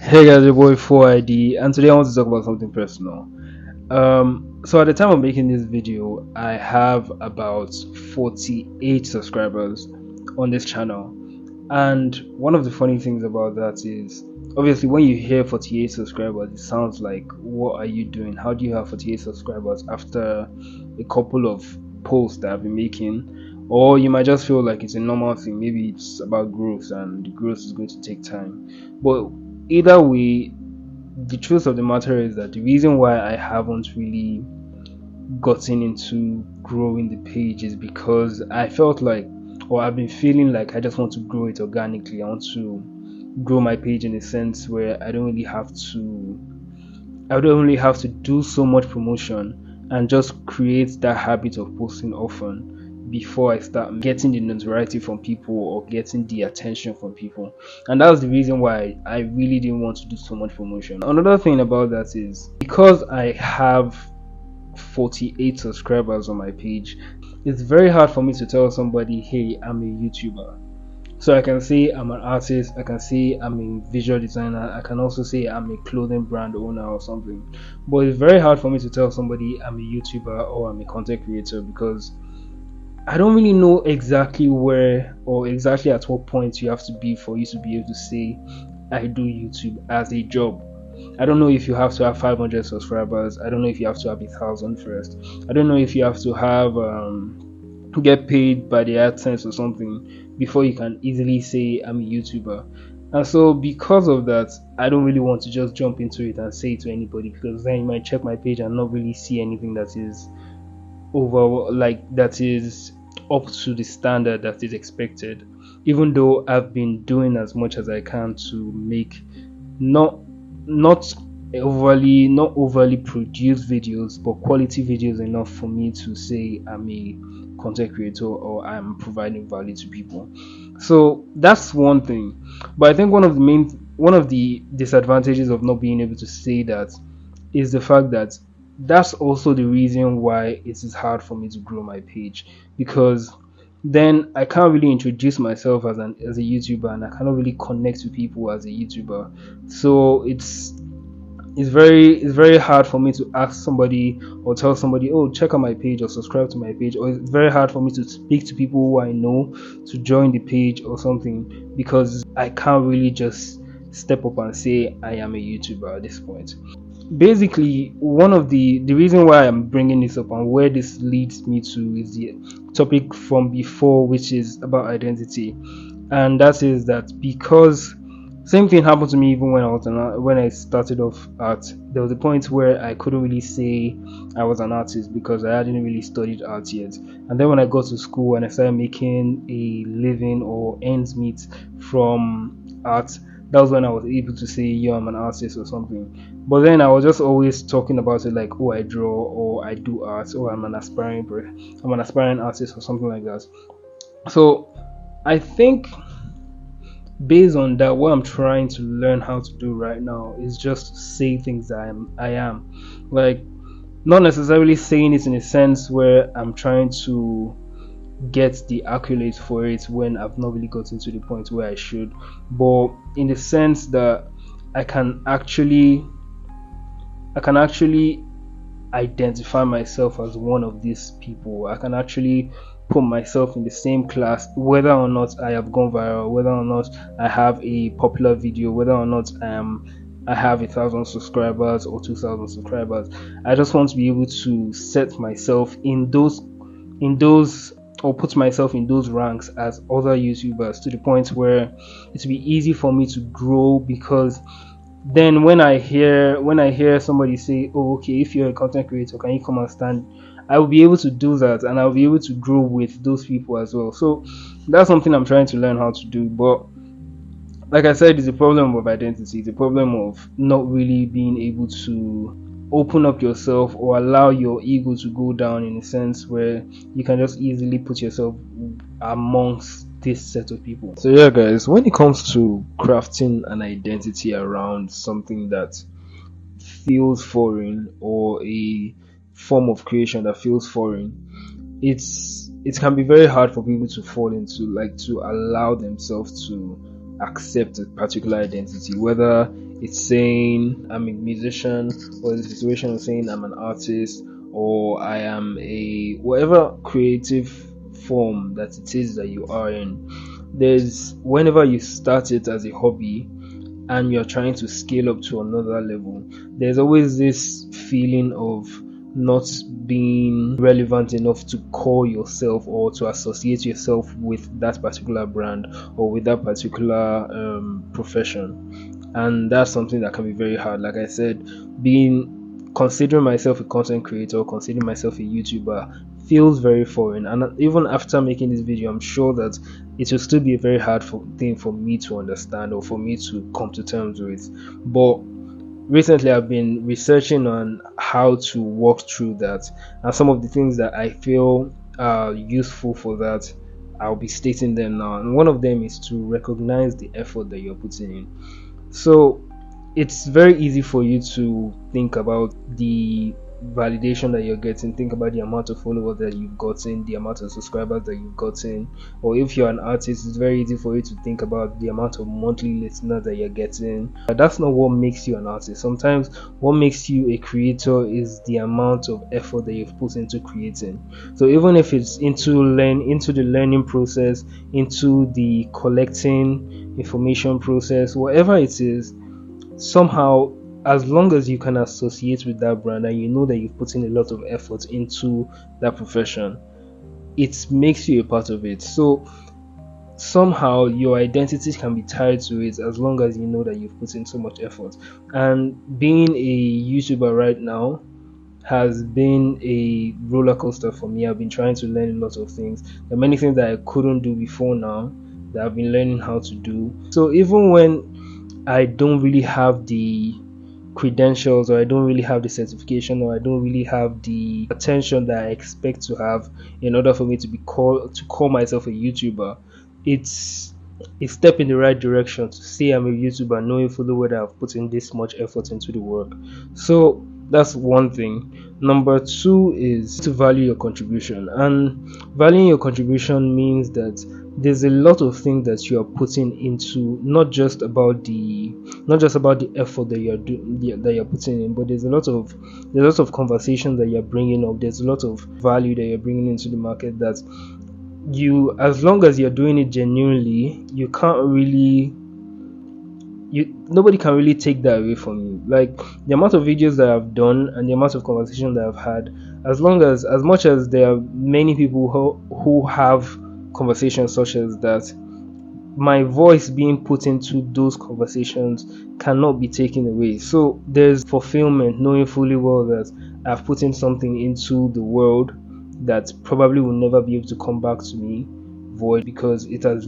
Hey guys, your boy 4ID, and today I want to talk about something personal. So at the time of making this video, I have about 48 subscribers on this channel, and one of the funny things about that is, obviously, when you hear 48 subscribers, it sounds like, what are you doing? How do you have 48 subscribers after a couple of posts that I've been making? Or you might just feel like it's a normal thing. Maybe it's about growth, and the growth is going to take time. But either way, the truth of the matter is that the reason why I haven't really gotten into growing the page is because I felt like, or I've been feeling like, I just want to grow it organically. I want to grow my page in a sense where I don't really have to do so much promotion, and just create that habit of posting often before I start getting the notoriety from people or getting the attention from people. And that was the reason why I really didn't want to do so much promotion. Another thing about that is, because I have 48 subscribers on my page, it's very hard for me to tell somebody, hey, I'm a YouTuber. So I can say I'm an artist, I can say I'm a visual designer, I can also say I'm a clothing brand owner or something. But it's very hard for me to tell somebody I'm a YouTuber or I'm a content creator, because I don't really know exactly where or exactly at what point you have to be for you to be able to say I do YouTube as a job. I don't know if you have to have 500 subscribers. I don't know if you have to have 1,000 first. I don't know if you have to have get paid by the AdSense or something before you can easily say I'm a YouTuber. And so because of that, I don't really want to just jump into it and say it to anybody, because then you might check my page and not really see anything that is that is up to the standard that is expected, even though I've been doing as much as I can to make not not overly produced videos, but quality videos enough for me to say I'm a content creator or I'm providing value to people. So that's one thing. But I think one of the disadvantages of not being able to say that is the fact that that's also the reason why it is hard for me to grow my page, because then I can't really introduce myself as a YouTuber, and I cannot really connect with people as a YouTuber. So it's very hard for me to ask somebody or tell somebody, oh, check out my page or subscribe to my page. Or it's very hard for me to speak to people who I know to join the page or something, because I can't really just step up and say I am a YouTuber at this point. Basically, one of the reason why I'm bringing this up and where this leads me to is the topic from before, which is about identity. And that is that, because same thing happened to me even when I started off art. There was a point where I couldn't really say I was an artist because I hadn't really studied art yet. And then when I got to school and I started making a living or ends meet from art, that was when I was able to say, yo, I'm an artist or something. But then I was just always talking about it like, oh, I draw, or I do art, or I'm an aspiring artist or something like that. So I think, based on that, what I'm trying to learn how to do right now is just say things that I am. Like, not necessarily saying it in a sense where I'm trying to get the accolades for it when I've not really gotten to the point where I should, but in the sense that I can actually identify myself as one of these people. I can actually put myself in the same class, whether or not I have gone viral, whether or not I have a popular video, whether or not I have 1,000 subscribers or 2,000 subscribers. I just want to be able to set myself in those or put myself in those ranks as other YouTubers, to the point where it will be easy for me to grow. Because then when I hear somebody say, oh, okay, if you're a content creator, can you come and stand, I will be able to do that, and I'll be able to grow with those people as well. So that's something I'm trying to learn how to do. But like I said, it's a problem of identity, it's a problem of not really being able to open up yourself or allow your ego to go down, in a sense where you can just easily put yourself amongst this set of people. So yeah, guys, when it comes to crafting an identity around something that feels foreign, or a form of creation that feels foreign, it can be very hard for people to fall into, like, to allow themselves to accept a particular identity, whether it's saying I'm a musician, or it's a situation of saying I'm an artist, or I am a whatever creative form that it is that you are in. There's whenever you start it as a hobby and you're trying to scale up to another level, there's always this feeling of not being relevant enough to call yourself or to associate yourself with that particular brand or with that particular profession. And that's something that can be very hard. Like I said, considering myself a content creator, considering myself a YouTuber feels very foreign. And even after making this video, I'm sure that it will still be a very hard thing for me to understand or for me to come to terms with. But recently I've been researching on how to walk through that, and some of the things that I feel are useful for that, I'll be stating them now. And one of them is to recognize the effort that you're putting in. So it's very easy for you to think about the validation that you're getting, think about the amount of followers that you've gotten, the amount of subscribers that you've gotten, or if you're an artist, it's very easy for you to think about the amount of monthly listeners that you're getting. But that's not what makes you an artist. Sometimes what makes you a creator is the amount of effort that you've put into creating. So even if it's into the learning process, into the collecting information process, whatever it is, somehow, as long as you can associate with that brand and you know that you've put in a lot of effort into that profession, it makes you a part of it. So somehow your identity can be tied to it as long as you know that you've put in so much effort. And being a YouTuber right now has been a roller coaster for me. I've been trying to learn a lot of things. There are many things that I couldn't do before now that I've been learning how to do. So even when I don't really have the credentials, or I don't really have the certification, or I don't really have the attention that I expect to have in order for me to call myself a YouTuber, it's a step in the right direction to say I'm a YouTuber, knowing fully well that I've put in this much effort into the work. So that's one thing. Number two is to value your contribution, and valuing your contribution means that there's a lot of things that you are putting into, not just about the effort that you're putting in, but there's a lot of conversations that you're bringing up. There's a lot of value that you're bringing into the market that you, as long as you're doing it genuinely, nobody can really take that away from you. Like the amount of videos that I've done and the amount of conversation that I've had, as much as there are many people who have conversations such as that, my voice being put into those conversations cannot be taken away. So there's fulfillment knowing fully well that I've put in something into the world that probably will never be able to come back to me void, because it has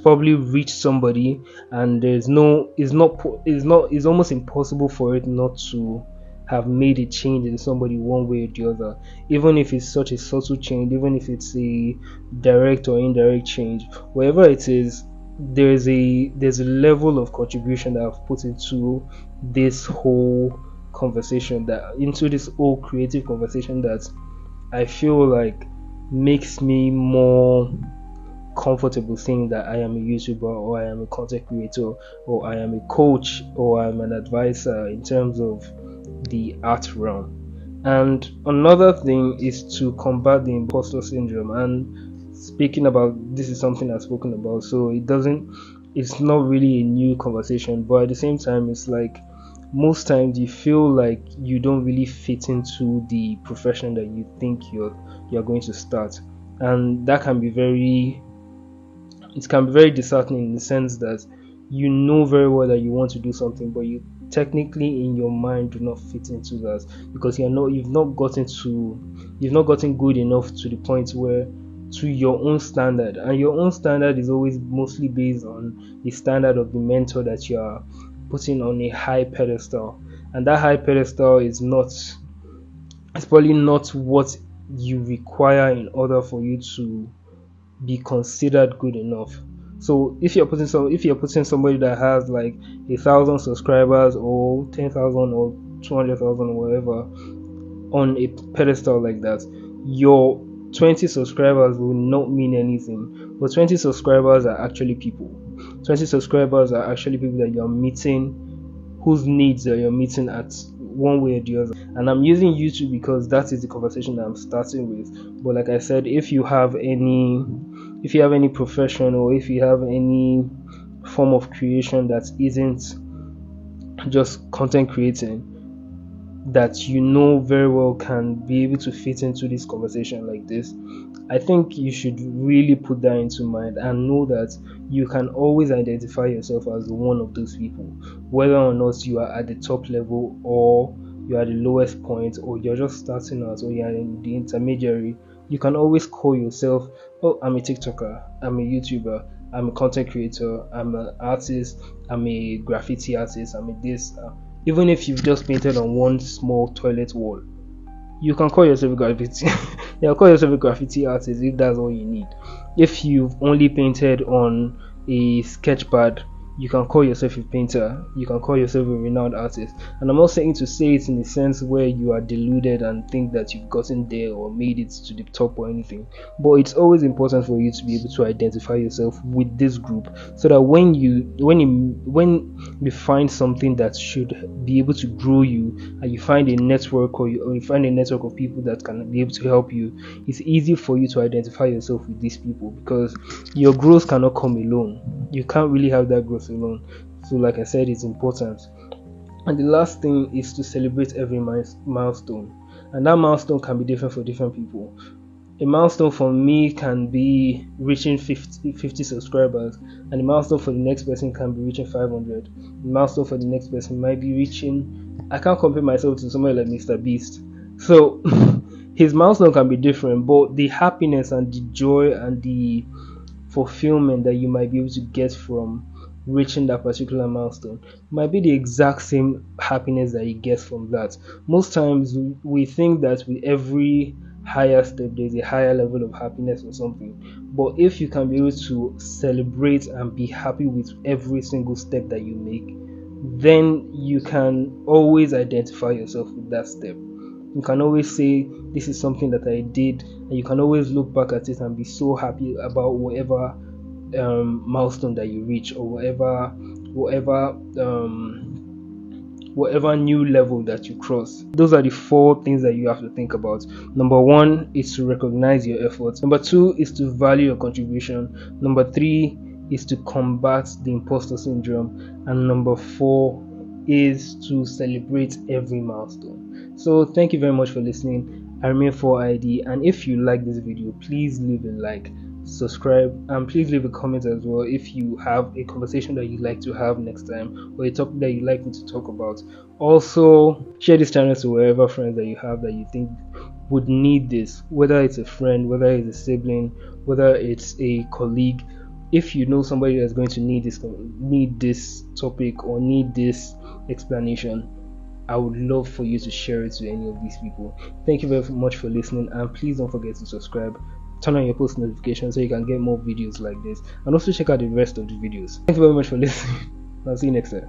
probably reached somebody, and it's almost impossible for it not to have made a change in somebody one way or the other, even if it's such a subtle change, even if it's a direct or indirect change. Wherever it is, there's a level of contribution that I've put into this whole conversation, into this whole creative conversation, that I feel like makes me more comfortable saying that I am a YouTuber, or I am a content creator, or I am a coach, or I'm an advisor in terms of the art realm. And another thing is to combat the imposter syndrome. And speaking about this is something I've spoken about, so it's not really a new conversation, but at the same time, it's like most times you feel like you don't really fit into the profession that you think you're going to start, and that can be very disheartening, in the sense that you know very well that you want to do something, but you technically in your mind do not fit into that, because you've not gotten good enough to the point where, to your own standard, and your own standard is always mostly based on the standard of the mentor that you are putting on a high pedestal, and that high pedestal it's probably not what you require in order for you to be considered good enough. So if you're putting somebody that has like 1,000 subscribers, or 10,000 or 200,000 or whatever on a pedestal like that, your 20 subscribers will not mean anything. But 20 subscribers are actually people. 20 subscribers are actually people that you're meeting whose needs that you're meeting at one way or the other. And I'm using YouTube because that is the conversation that I'm starting with. But like I said, if you have any profession, or if you have any form of creation that isn't just content creating, that you know very well can be able to fit into this conversation like this, I think you should really put that into mind and know that you can always identify yourself as one of those people, whether or not you are at the top level, or you're at the lowest point, or you're just starting out, or you're in the intermediary. You can always call yourself, oh, I'm a TikToker, I'm a YouTuber, I'm a content creator, I'm an artist, I'm a graffiti artist, I'm a this. Even if you've just painted on one small toilet wall, you can call yourself a graffiti. Call yourself a graffiti artist if that's all you need. If you've only painted on a sketch pad, you can call yourself a painter. You can call yourself a renowned artist. And I'm not saying to say it in the sense where you are deluded and think that you've gotten there or made it to the top or anything. But it's always important for you to be able to identify yourself with this group, so that when you find something that should be able to grow you, and you find a network, or you find a network of people that can be able to help you, it's easy for you to identify yourself with these people, because your growth cannot come alone. You can't really have that growth alone. So like I said, it's important. And the last thing is to celebrate every milestone, and that milestone can be different for different people. A milestone for me can be reaching 50 subscribers, and a milestone for the next person can be reaching 500. A milestone for the next person might be reaching, I can't compare myself to somebody like Mr. Beast, so his milestone can be different, but the happiness and the joy and the fulfillment that you might be able to get from reaching that particular milestone might be the exact same happiness that he gets from that. Most times we think that with every higher step there's a higher level of happiness or something, but if you can be able to celebrate and be happy with every single step that you make, then you can always identify yourself with that step. You can always say, this is something that I did, and you can always look back at it and be so happy about whatever milestone that you reach, or whatever new level that you cross. Those are the 4 things that you have to think about. Number 1 is to recognize your efforts. Number 2 is to value your contribution. Number 3 is to combat the imposter syndrome. And number 4 is to celebrate every milestone. So thank you very much for listening. I remain 4ID, and if you like this video, please leave a like, subscribe, and please leave a comment as well if you have a conversation that you'd like to have next time, or a topic that you'd like me to talk about. Also, share this channel to wherever friends that you have that you think would need this, whether it's a friend, whether it's a sibling, whether it's a colleague. If you know somebody that's going to need this topic or need this explanation, I would love for you to share it to any of these people. Thank you very much for listening, and please don't forget to subscribe, turn on your post notifications so you can get more videos like this, and also check out the rest of the videos. Thank you very much for listening. I'll see you next time.